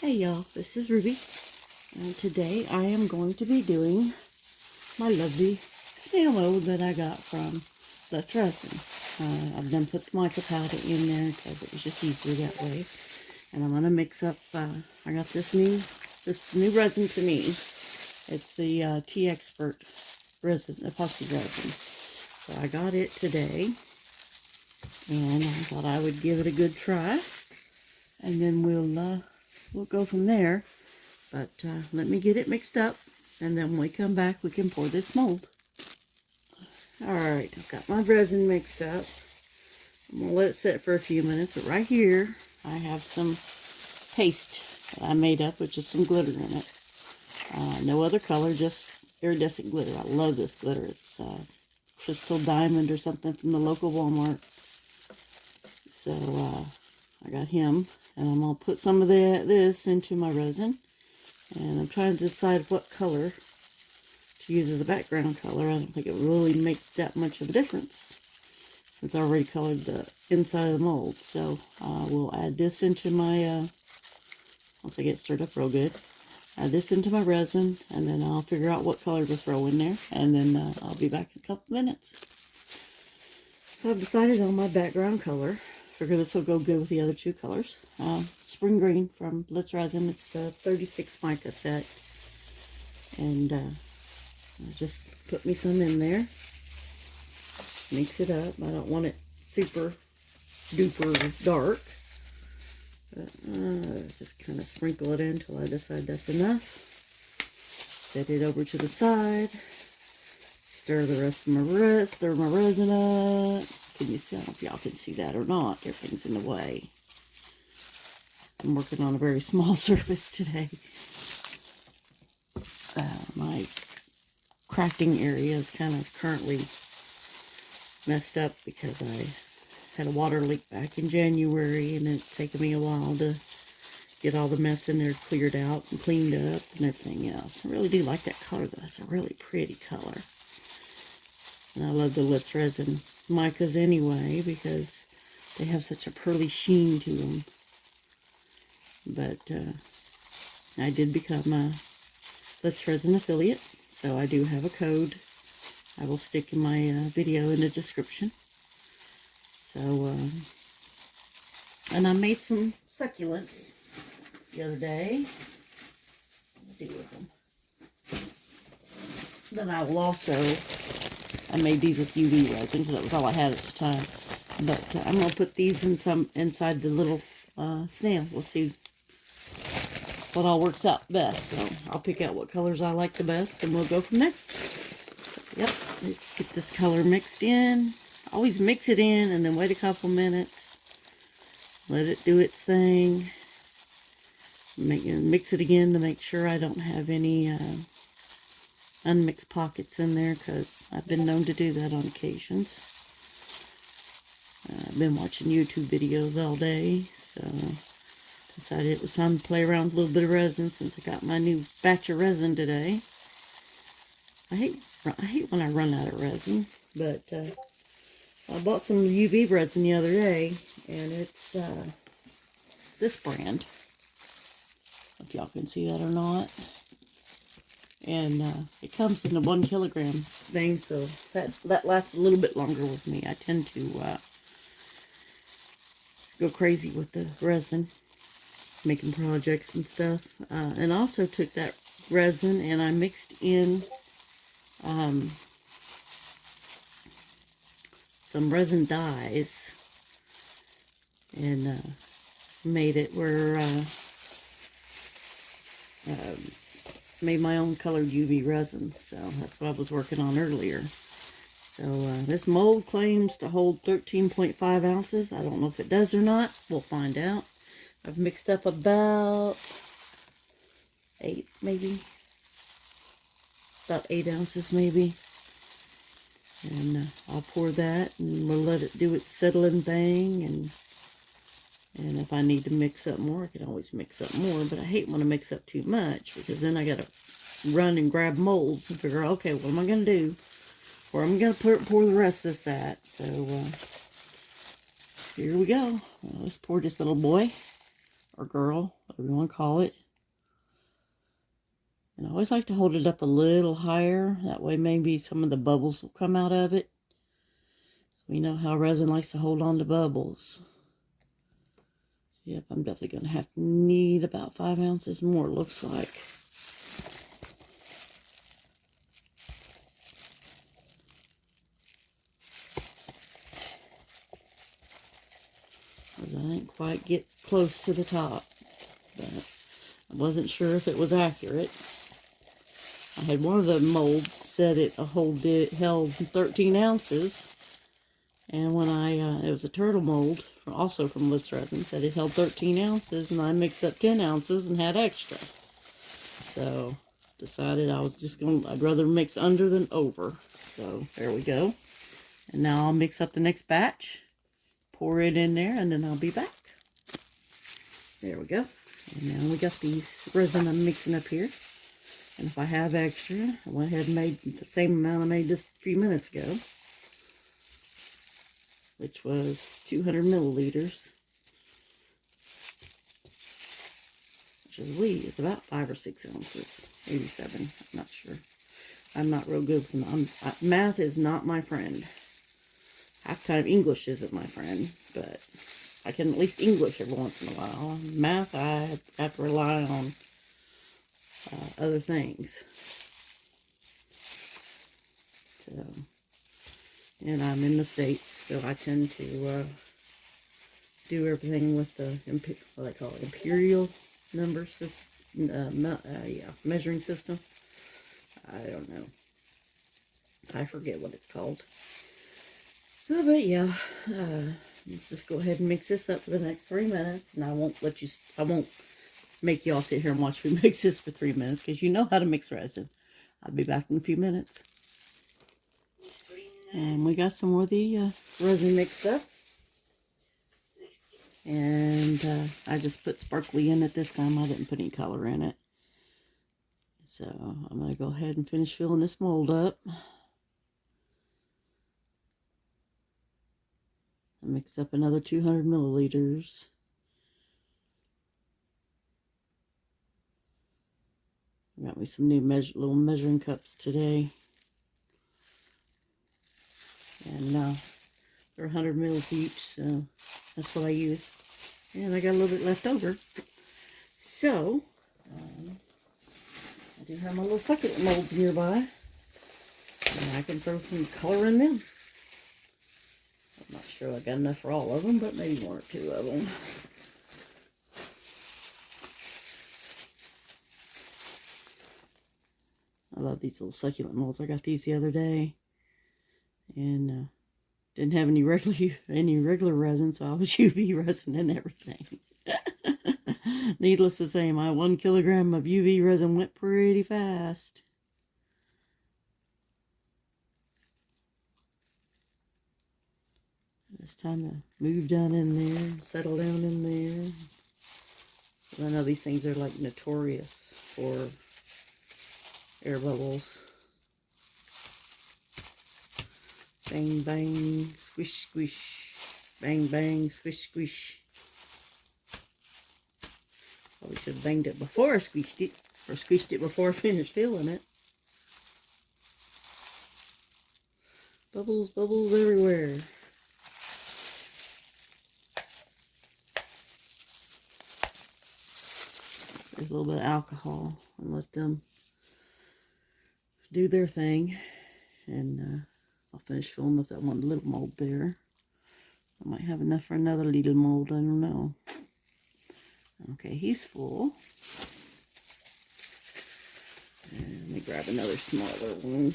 Hey y'all, this is Ruby, and today I am going to be doing my lovely snail mold that I got from Teexpert Resin. I've done put the mica powder in there because it was just easier that way. And I'm going to mix up, I got this new resin to me. It's the Teexpert Resin, epoxy resin. So I got it today, and I thought I would give it a good try. And then we'll go from there. But let me get it mixed up, and then when we come back, we can pour this mold. Alright, I've got my resin mixed up. I'm going to let it sit for a few minutes, but right here, I have some paste that I made up, which is some glitter in it. No other color, just iridescent glitter. I love this glitter. It's crystal diamond or something from the local Walmart. So, I got him, and I'm going to put some of this into my resin. And I'm trying to decide what color to use as a background color. I don't think it will really make that much of a difference since I already colored the inside of the mold. So we'll add this into my, once I get stirred up real good, add this into my resin, and then I'll figure out what color to throw in there, and then I'll be back in a couple minutes. So I've decided on my background color. Figure this will go good with the other two colors. Spring Green from Teexpert Resin. It's the 36 mica set. And I just put me some in there. Mix it up. I don't want it super duper dark. But just kind of sprinkle it in until I decide that's enough. Set it over to the side. Stir the rest of stir my resin up. Can you see? I don't know if y'all can see that or not. Everything's in the way. I'm working on a very small surface today. My crafting area is kind of currently messed up because I had a water leak back in January, and it's taken me a while to get all the mess in there cleared out and cleaned up and everything else. I really do like that color though. It's a really pretty color. And I love the Teexpert Resin micas anyway because they have such a pearly sheen to them. But I did become a Teexpert Resin affiliate, so I do have a code. I will stick in my video in the description. So, and I made some succulents the other day. What do I do with them? Then I will also, I made these with UV resin because that was all I had at the time. But I'm going to put these in inside the little snail. We'll see what all works out best. So I'll pick out what colors I like the best, and we'll go from there. So, yep, let's get this color mixed in. Always mix it in and then wait a couple minutes. Let it do its thing. Mix it again to make sure I don't have any unmixed pockets in there, because I've been known to do that on occasions. I've been watching YouTube videos all day, so decided it was time to play around with a little bit of resin since I got my new batch of resin today. I hate when I run out of resin, but I bought some UV resin the other day, and it's this brand. If y'all can see that or not. And it comes in a 1 kilogram thing, so that lasts a little bit longer with me. I tend to go crazy with the resin, making projects and stuff. And also took that resin and I mixed in some resin dyes and made it where made my own colored UV resin, so that's what I was working on earlier. So this mold claims to hold 13.5 ounces. I don't know if it does or not. We'll find out. I've mixed up about 8 maybe. About 8 ounces maybe. And I'll pour that and we'll let it do its settling thing, and if I need to mix up more, I can always mix up more, but I hate when I mix up too much, because then I got to run and grab molds and figure out, okay, what am I going to do? Or I'm going to pour the rest of this at. So, here we go. Let's pour this little boy or girl, whatever you want to call it. And I always like to hold it up a little higher. That way maybe some of the bubbles will come out of it. So we know how resin likes to hold on to bubbles. Yep, I'm definitely going to have to need about 5 ounces more, looks like. Because I didn't quite get close to the top. But I wasn't sure if it was accurate. I had one of the molds said it held 13 ounces. And when it was a turtle mold, also from Teexpert Resin, said it held 13 ounces, and I mixed up 10 ounces and had extra. So, decided I'd rather mix under than over. So, there we go. And now I'll mix up the next batch, pour it in there, and then I'll be back. There we go. And now we got these resin I'm mixing up here. And if I have extra, I went ahead and made the same amount I made just a few minutes ago, which was 200 milliliters, which is about 5 or 6 ounces, maybe 7, I'm not sure. I'm not real good with math is not my friend. Half time English isn't my friend, but I can at least English every once in a while. Math, I have to rely on other things. So, and I'm in the States, so I tend to do everything with the, what they call it, imperial number system, measuring system. I don't know. I forget what it's called. So, but yeah, let's just go ahead and mix this up for the next 3 minutes, and I won't make y'all sit here and watch me mix this for 3 minutes, because you know how to mix resin. I'll be back in a few minutes. And we got some more of the resin mixed up. And I just put sparkly in it this time. I didn't put any color in it. So I'm going to go ahead and finish filling this mold up. I mixed up another 200 milliliters. Got me some new little measuring cups today. And they're 100 mils each, so that's what I use. And I got a little bit left over. So, I do have my little succulent molds nearby. And I can throw some color in them. I'm not sure I got enough for all of them, but maybe 1 or 2 of them. I love these little succulent molds. I got these the other day. And didn't have any regular resin, so I was UV resin and everything. Needless to say, my 1 kilogram of UV resin went pretty fast. It's time to move down in there, settle down in there. I know these things are like notorious for air bubbles. Bang, bang, squish, squish. Bang, bang, squish, squish. Probably should have banged it before I squished it, or squished it before I finished filling it. Bubbles, bubbles everywhere. There's a little bit of alcohol and let them do their thing. And I'll finish filling up that one little mold there. I might have enough for another little mold, I don't know. Okay, he's full. And let me grab another smaller one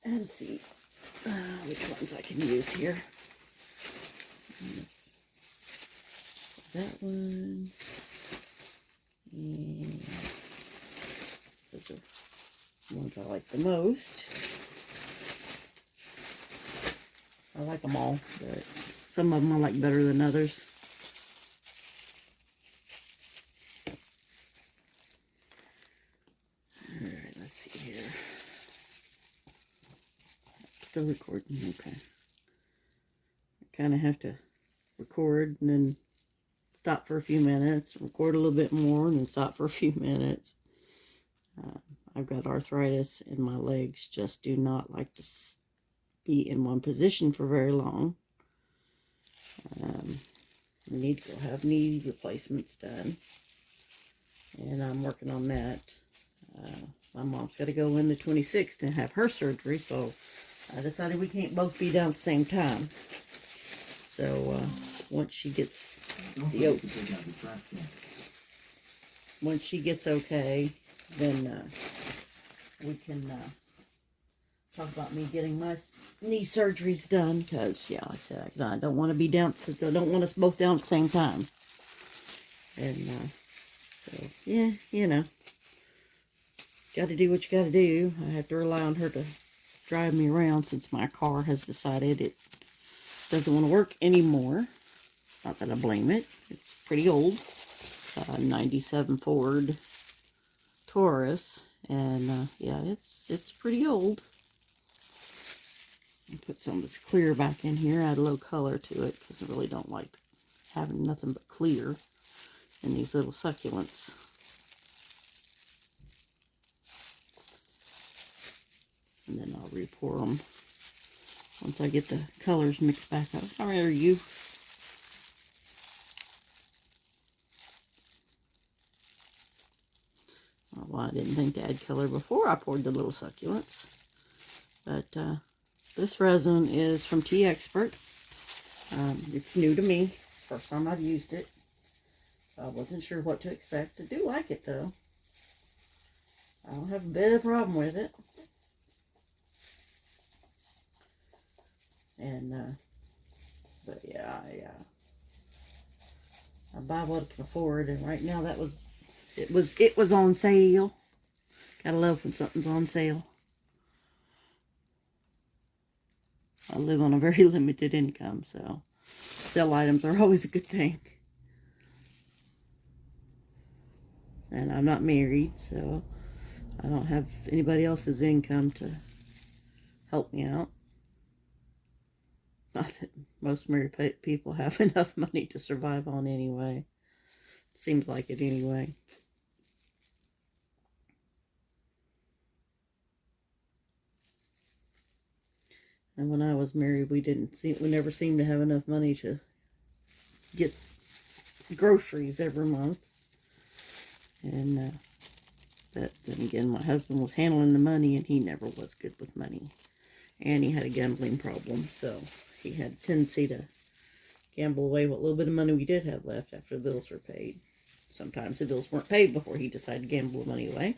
and see which ones I can use here. That one. And those are the ones I like the most. I like them all, but some of them I like better than others. Alright, let's see here. Still recording, okay. I kind of have to record and then stop for a few minutes, record a little bit more, and then stop for a few minutes. I've got arthritis, and my legs just do not like to be in one position for very long. I need to go have knee replacements done, and I'm working on that. My mom's got to go in the 26th and have her surgery, so I decided we can't both be down at the same time. So once she gets okay, then we can talk about me getting my knee surgeries done. Because yeah, like I said, I don't want to be down. I don't want us both down at the same time. And so yeah, you know, got to do what you got to do. I have to rely on her to drive me around since my car has decided it doesn't want to work anymore. Not that I blame it. It's pretty old. 97 Ford Taurus, and yeah, it's pretty old. I put some of this clear back in here, add a little color to it, because I really don't like having nothing but clear in these little succulents. And then I'll re-pour them once I get the colors mixed back up. How are you? Well, I didn't think to add color before I poured the little succulents. But this resin is from Teexpert. It's new to me. It's the first time I've used it. So I wasn't sure what to expect. I do like it though. I don't have a bit of problem with it. And but yeah, I buy what I can afford, and right now it was on sale. Gotta love when something's on sale. I live on a very limited income, so sale items are always a good thing. And I'm not married, so I don't have anybody else's income to help me out. Not that most married people have enough money to survive on anyway. Seems like it anyway. And when I was married, we never seemed to have enough money to get groceries every month. And but then again, my husband was handling the money, and he never was good with money. And he had a gambling problem, so he had a tendency to gamble away what little bit of money we did have left after the bills were paid. Sometimes the bills weren't paid before he decided to gamble the money away.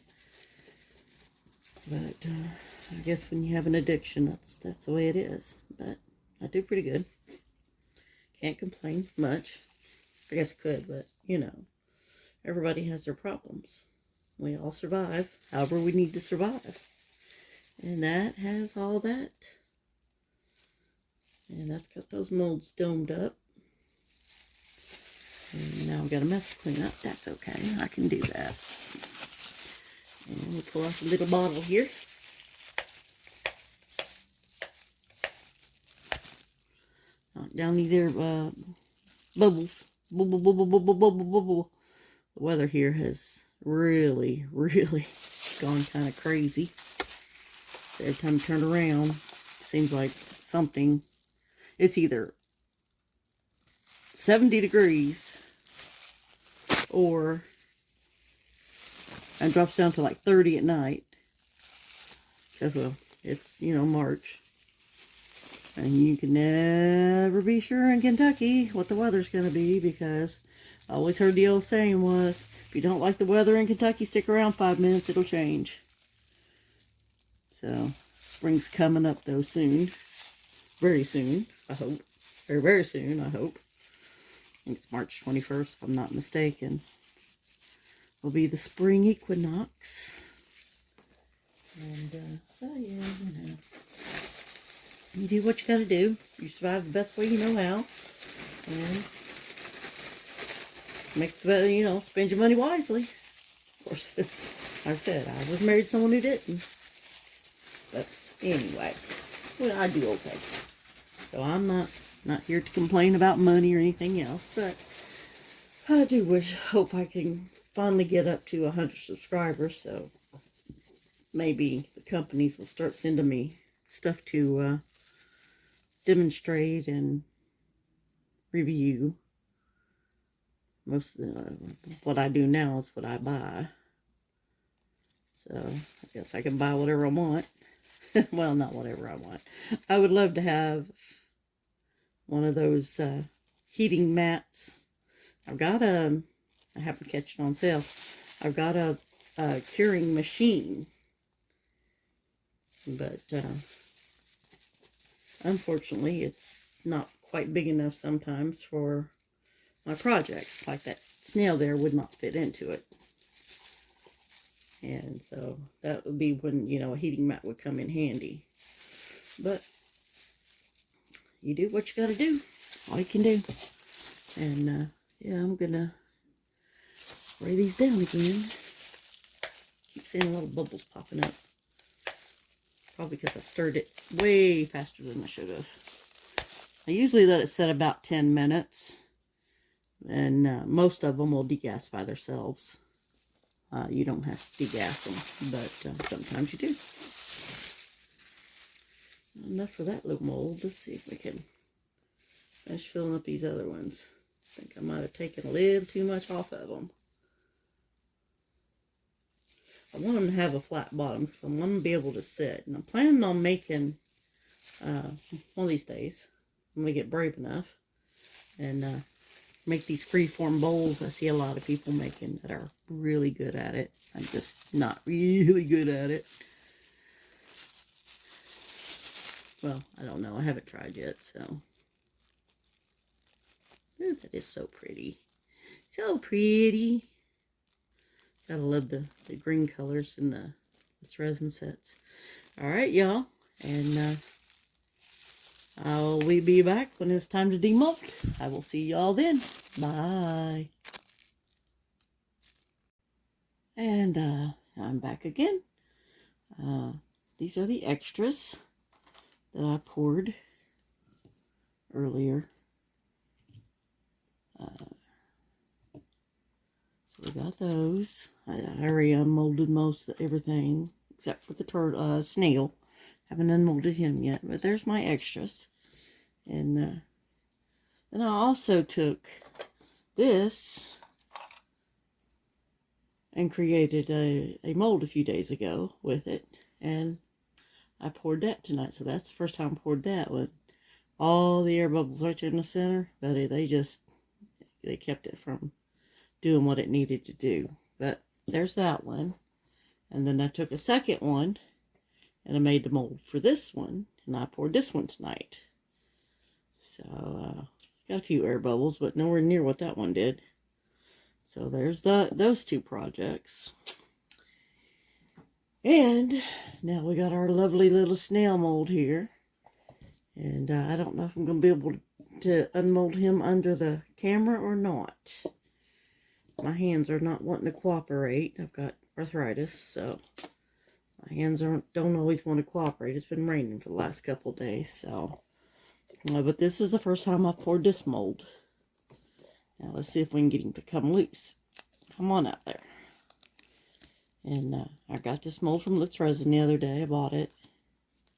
But I guess when you have an addiction, that's the way it is. But I do pretty good. Can't complain much. I guess I could, but you know, everybody has their problems. We all survive however we need to survive. And that has all that. And that's got those molds domed up. And now I've got a mess to clean up. That's okay. I can do that. And we'll pull out a little bottle here. Down these air bubbles. Bubble, bubble, bubble, bubble, bubble. The weather here has really gone kind of crazy. So every time you turn around, it seems like something. It's either 70 degrees or and drops down to like 30 at night. Because, well, it's, you know, March. And you can never be sure in Kentucky what the weather's going to be, because I always heard the old saying was, if you don't like the weather in Kentucky, stick around 5 minutes, it'll change. So, spring's coming up though soon. Very soon, I hope. Very soon, I hope. I think it's March 21st, if I'm not mistaken. Will be the spring equinox. And so yeah, you know, you do what you gotta do. You survive the best way you know how, and make the, you know, spend your money wisely. Of course, like I said, I was married to someone who didn't. But anyway, well, I do okay. So I'm not here to complain about money or anything else, but I do hope I can finally get up to 100 subscribers, so maybe the companies will start sending me stuff to demonstrate and review. Most of what I do now is what I buy. So I guess I can buy whatever I want. Well, not whatever I want. I would love to have one of those heating mats. I've got I happened to catch it on sale. I've got a curing machine. But unfortunately, it's not quite big enough sometimes for my projects. Like that snail there would not fit into it. And so that would be when, you know, a heating mat would come in handy. But you do what you got to do. That's all you can do. And yeah, I'm going to spray these down again. Keep seeing little bubbles popping up. Probably because I stirred it way faster than I should have. I usually let it set about 10 minutes. And most of them will degas by themselves. You don't have to degas them, but sometimes you do. Enough for that little mold. Let's see if we can finish filling up these other ones. I think I might have taken a little too much off of them. I want them to have a flat bottom because I want them to be able to sit. And I'm planning on making, one of these days, I'm going to get brave enough and make these freeform bowls. I see a lot of people making that are really good at it. I'm just not really good at it. Well, I don't know. I haven't tried yet, so. Ooh, that is so pretty. So pretty. Gotta love the green colors in this resin sets. Alright, y'all. And I'll be back when it's time to demold. I will see y'all then. Bye. And I'm back again. These are the extras that I poured earlier. So we got those. I already unmolded most of everything except for the snail. Haven't unmolded him yet, but there's my extras. And then I also took this and created a mold a few days ago with it, and I poured that tonight. So that's the first time I poured that with all the air bubbles right there in the center, but they kept it from doing what it needed to do. But there's that one. And then I took a second one and I made the mold for this one, and I poured this one tonight. So got a few air bubbles, but nowhere near what that one did. So there's those two projects. And now we got our lovely little snail mold here. And I don't know if I'm going to be able to unmold him under the camera or not. My hands are not wanting to cooperate. I've got arthritis, so my hands don't always want to cooperate. It's been raining for the last couple of days, so. But this is the first time I've poured this mold. Now let's see if we can get him to come loose. Come on out there. And I got this mold from Teexpert Resin the other day. I bought it.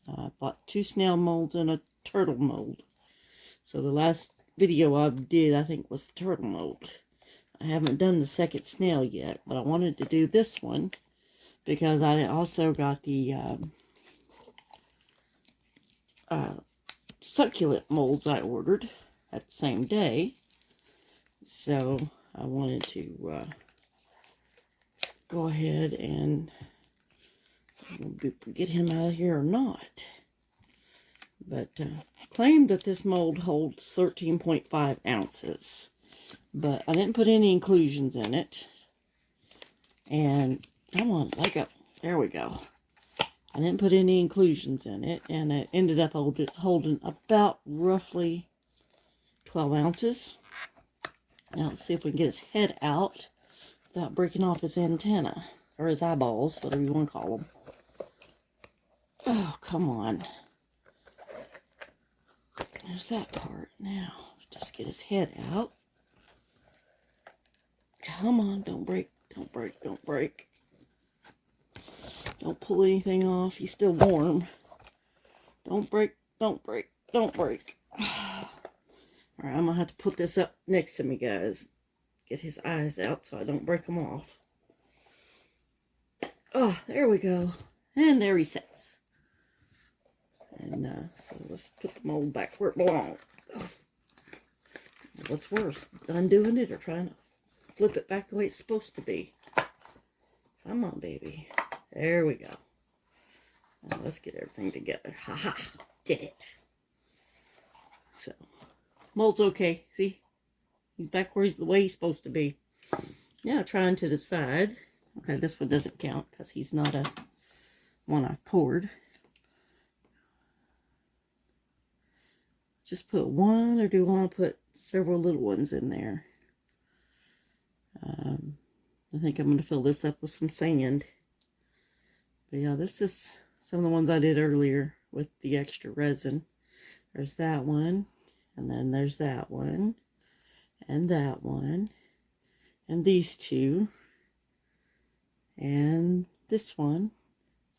I bought 2 snail molds and a turtle mold. So the last video I did, I think, was the turtle mold. I haven't done the second snail yet, but I wanted to do this one because I also got the succulent molds I ordered that same day. So I wanted to go ahead and get him out of here or not. But claimed that this mold holds 13.5 ounces. But I didn't put any inclusions in it. And come on, let go. There we go. I didn't put any inclusions in it, and it ended up holding about roughly 12 ounces. Now let's see if we can get his head out without breaking off his antenna, or his eyeballs, whatever you want to call them. Oh, come on. There's that part. Now, just get his head out. Come on, don't break, don't break, don't break. Don't pull anything off. He's still warm. Don't break, don't break, don't break. Alright, I'm going to have to put this up next to me, guys. Get his eyes out so I don't break them off. Oh, there we go. And there he sits. And so let's put the mold back where it belongs. What's worse, undoing it or trying to flip it back the way it's supposed to be? Come on, baby. There we go. Now let's get everything together. Ha-ha! Did it. So, mold's okay. See? He's back where the way he's supposed to be. Now trying to decide. Okay, this one doesn't count because he's not a one I poured. Just put one, or do I want to put several little ones in there? I think I'm going to fill this up with some sand. But yeah, this is some of the ones I did earlier with the extra resin. There's that one, and then there's that one, and that one, and these two, and this one,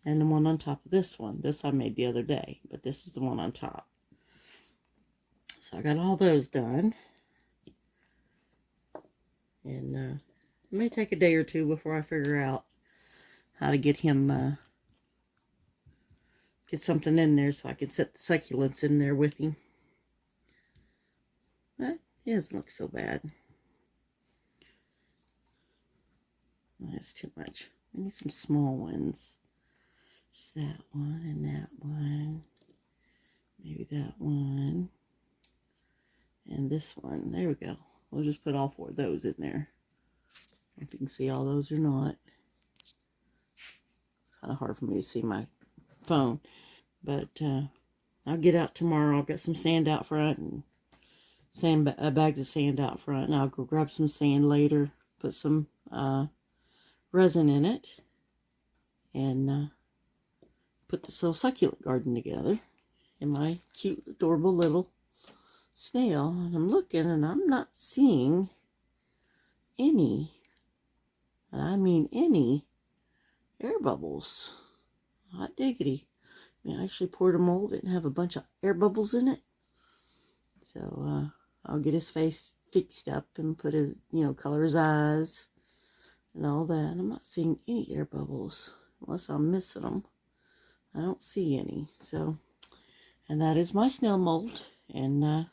and the one on top of this one. This I made the other day, but this is the one on top. So I got all those done. And it may take a day or two before I figure out how to get him, get something in there so I can set the succulents in there with him. But it doesn't look so bad. That's too much. I need some small ones. Just that one and that one. Maybe that one. And this one. There we go. We'll just put all 4 of those in there. If you can see all those or not. It's kind of hard for me to see my phone. But I'll get out tomorrow. I'll get some sand out front and bags of sand out front. And I'll go grab some sand later. Put some resin in it. And put this little succulent garden together. In my cute, adorable little snail. And I'm looking and I'm not seeing any, and I mean any, air bubbles. Hot diggity. I mean, I actually poured a mold. Didn't have a bunch of air bubbles in it. So I'll get his face fixed up and put his, color his eyes and all that. And I'm not seeing any air bubbles unless I'm missing them. I don't see any. So, and that is my snail mold. And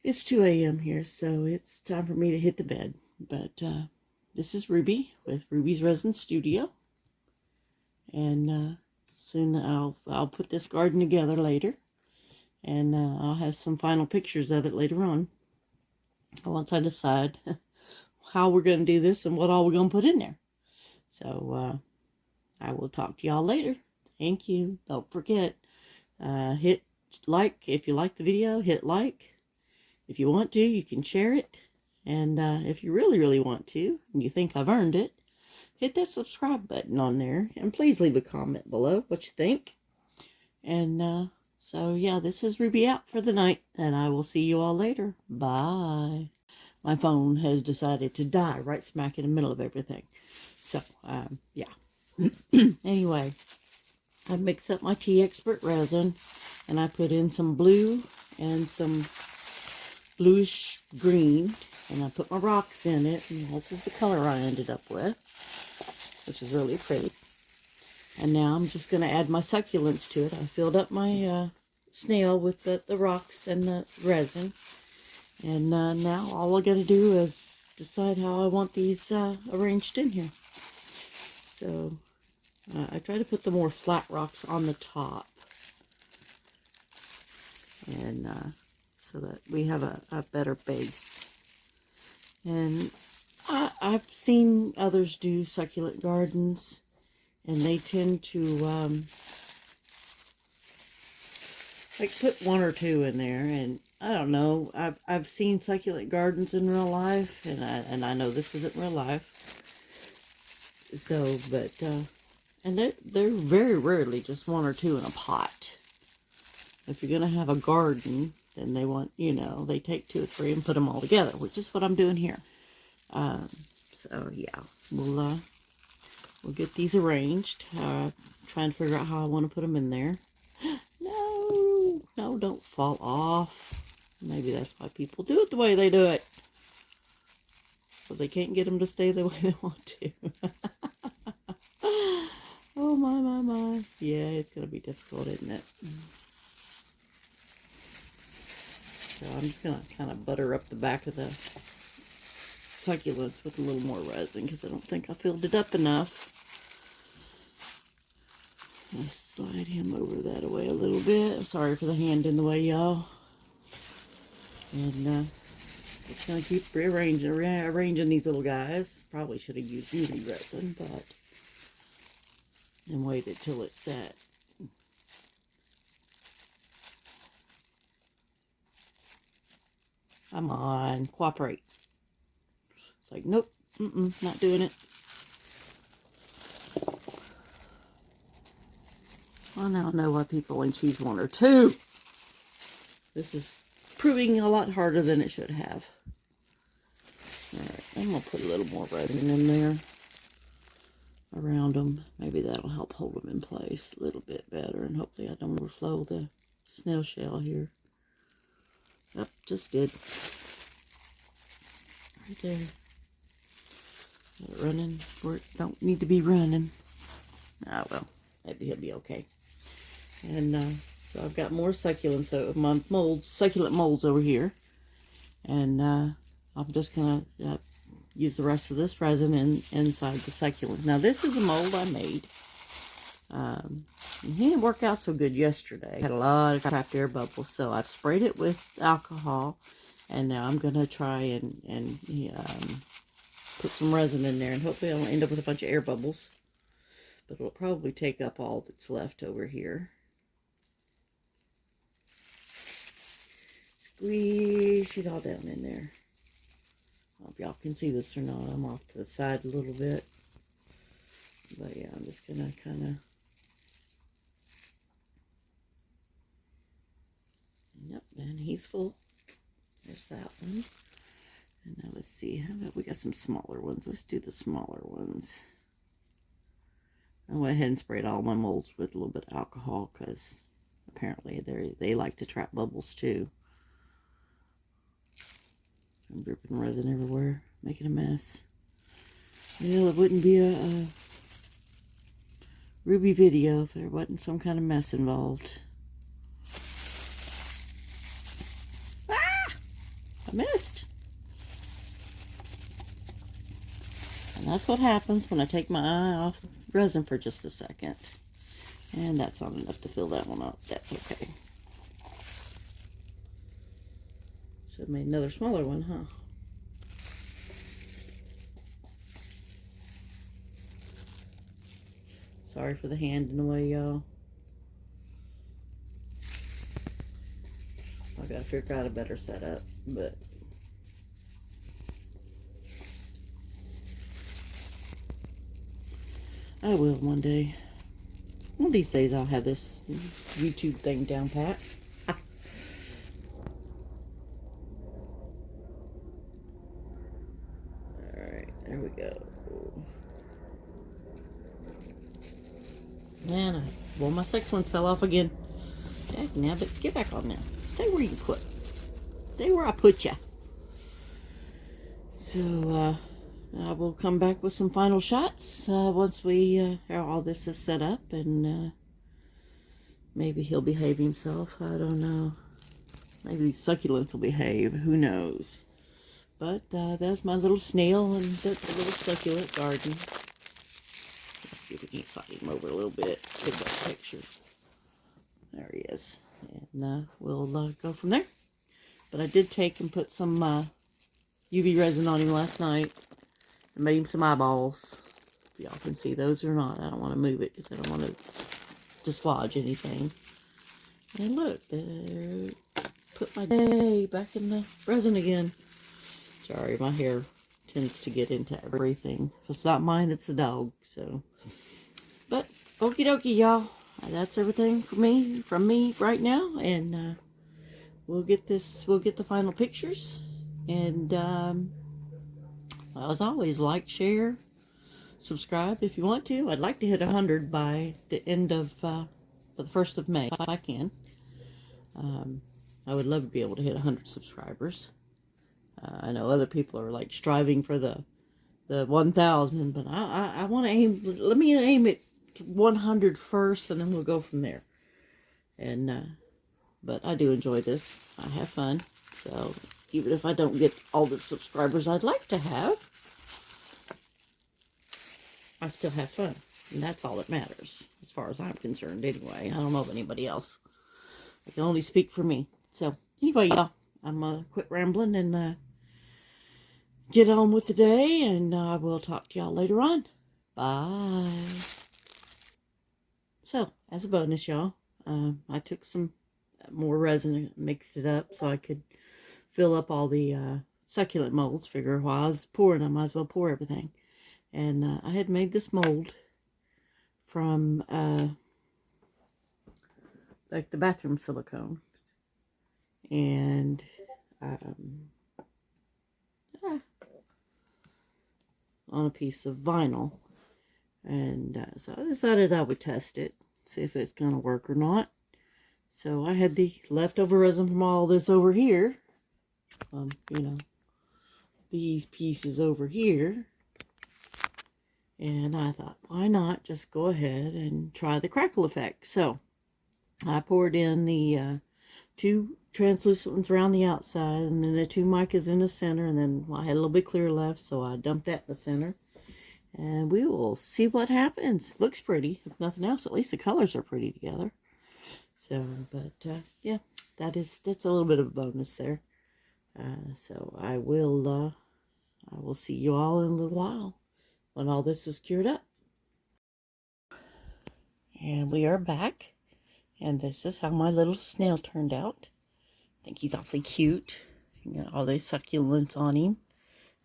it's 2 a.m. here, so it's time for me to hit the bed. But this is Ruby with Ruby's Resin Studio. And soon I'll put this garden together later. And I'll have some final pictures of it later on. Once I decide how we're going to do this and what all we're going to put in there. So I will talk to y'all later. Thank you. Don't forget, hit like if you like the video. Hit like. If you want to, you can share it. And if you really, really want to, and you think I've earned it, hit that subscribe button on there. And please leave a comment below what you think. And so, yeah, this is Ruby out for the night. And I will see you all later. Bye. My phone has decided to die right smack in the middle of everything. So, yeah. Anyway, I mixed up my Teexpert Resin. And I put in some blue and some bluish green, and I put my rocks in it, and this is the color I ended up with, which is really pretty. And now I'm just going to add my succulents to it. I filled up my snail with the rocks and the resin, and now all I got to do is decide how I want these arranged in here. So I try to put the more flat rocks on the top, and so that we have a better base. And I've seen others do succulent gardens, and they tend to like put 1 or 2 in there. And I don't know, I've seen succulent gardens in real life, and I know this isn't real life. So, but and they're very rarely just 1 or 2 in a pot. If you're gonna have a garden, then they want, they take 2 or 3 and put them all together, which is what I'm doing here. So yeah, we'll get these arranged. Trying to figure out how I want to put them in there. No, no, don't fall off. Maybe that's why people do it the way they do it. Because they can't get them to stay the way they want to. Oh my. Yeah, it's going to be difficult, isn't it? So I'm just going to kind of butter up the back of the succulents with a little more resin because I don't think I filled it up enough. Let's slide him over that away a little bit. I'm sorry for the hand in the way, y'all. And just going to keep arranging these little guys. Probably should have used UV resin, but... and waited till it set. Come on, cooperate. It's like, nope, not doing it. Well, now I know why people only choose one or two. This is proving a lot harder than it should have. Alright, I'm going to put a little more resin in there around them. Maybe that'll help hold them in place a little bit better, and hopefully I don't overflow the snail shell here. Yep, just did. Right there. Got it running where it don't need to be running. Ah, well, maybe he'll be okay. And so I've got more succulents, my succulent molds over here. And I'm just going to use the rest of this resin inside the succulent. Now, this is a mold I made. He didn't work out so good yesterday. I had a lot of trapped air bubbles, so I've sprayed it with alcohol. And now I'm going to try and put some resin in there. And hopefully I'll end up with a bunch of air bubbles. But it'll probably take up all that's left over here. Squeeze it all down in there. I don't know if y'all can see this or not. I'm off to the side a little bit. But yeah, I'm just going to kind of... Yep, and he's full. There's that one. And now let's see. How about we got some smaller ones? Let's do the smaller ones. I went ahead and sprayed all my molds with a little bit of alcohol because apparently they like to trap bubbles too. I'm dripping resin everywhere, making a mess. Well, it wouldn't be a Ruby video if there wasn't some kind of mess involved. Ah! I missed. And that's what happens when I take my eye off the resin for just a second. And that's not enough to fill that one up. That's okay. Should have made another smaller one, huh? Sorry for the hand in the way, y'all. I gotta figure out a better setup, but I will one day. One of these days I'll have this YouTube thing down pat. Alright, there we go. And well, my succulents fell off again. Dagnabbit, get back on there. Stay where you put. Stay where I put ya. So, I will come back with some final shots once we all this is set up, and maybe he'll behave himself. I don't know. Maybe these succulents will behave. Who knows? But that's my little snail and that's a little succulent garden. Let's see if we can slide him over a little bit. Get that picture. There he is. And we'll go from there. But I did take and put some UV resin on him last night. And made him some eyeballs. If y'all can see those or not. I don't want to move it because I don't want to dislodge anything. And look, there. Put my day back in the resin again. Sorry, my hair tends to get into everything. If it's not mine, it's the dog. So, but okie dokie, y'all. That's everything from me right now. And we'll get the final pictures. And as always, like, share, subscribe if you want to. I'd like to hit 100 by the end of, the 1st of May, if I can. I would love to be able to hit 100 subscribers. I know other people are like striving for the 1,000, but I want to aim. Let me aim at 100 first, and then we'll go from there. And but I do enjoy this. I have fun. So even if I don't get all the subscribers I'd like to have, I still have fun, and that's all that matters as far as I'm concerned. Anyway, I don't know of anybody else. I can only speak for me. So anyway, y'all, I'm gonna quit rambling and get on with the day, and I will talk to y'all later on. Bye. So, as a bonus, y'all, I took some more resin and mixed it up so I could fill up all the succulent molds. Figure while I was pouring, I might as well pour everything. And I had made this mold from like the bathroom silicone. And on a piece of vinyl. And so I decided I would test it, see if it's going to work or not. So I had the leftover resin from all this over here. You know, these pieces over here. And I thought, why not just go ahead and try the crackle effect. So I poured in the 2 translucent ones around the outside, and then the 2 micas in the center, and then I had a little bit clear left, so I dumped that in the center. And we will see what happens. Looks pretty. If nothing else, at least the colors are pretty together. So, but yeah, that's a little bit of a bonus there. So I will see you all in a little while when all this is cured up. And we are back. And this is how my little snail turned out. I think he's awfully cute. You got all these succulents on him.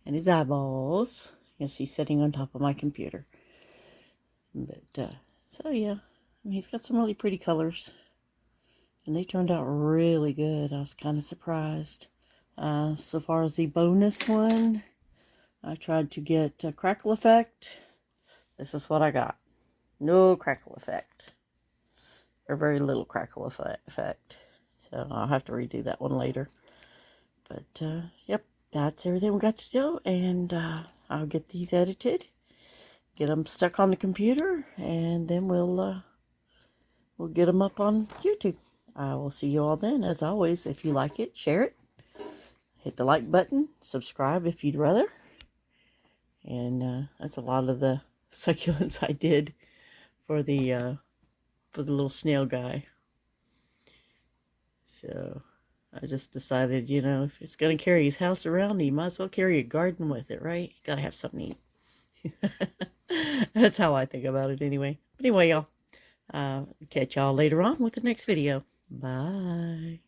And his eyeballs. Yes, he's sitting on top of my computer. But, so yeah. I mean, he's got some really pretty colors. And they turned out really good. I was kind of surprised. So far as the bonus one, I tried to get a crackle effect. This is what I got. No crackle effect. Or very little crackle effect. So I'll have to redo that one later. But, yep. That's everything we got to do, and I'll get these edited, get them stuck on the computer, and then we'll get them up on YouTube. I will see you all then. As always, if you like it, share it, hit the like button, subscribe if you'd rather, and that's a lot of the succulents I did for the little snail guy. So I just decided, you know, if it's going to carry his house around, you might as well carry a garden with it, right? You got to have something to eat. That's how I think about it anyway. But anyway, y'all, catch y'all later on with the next video. Bye.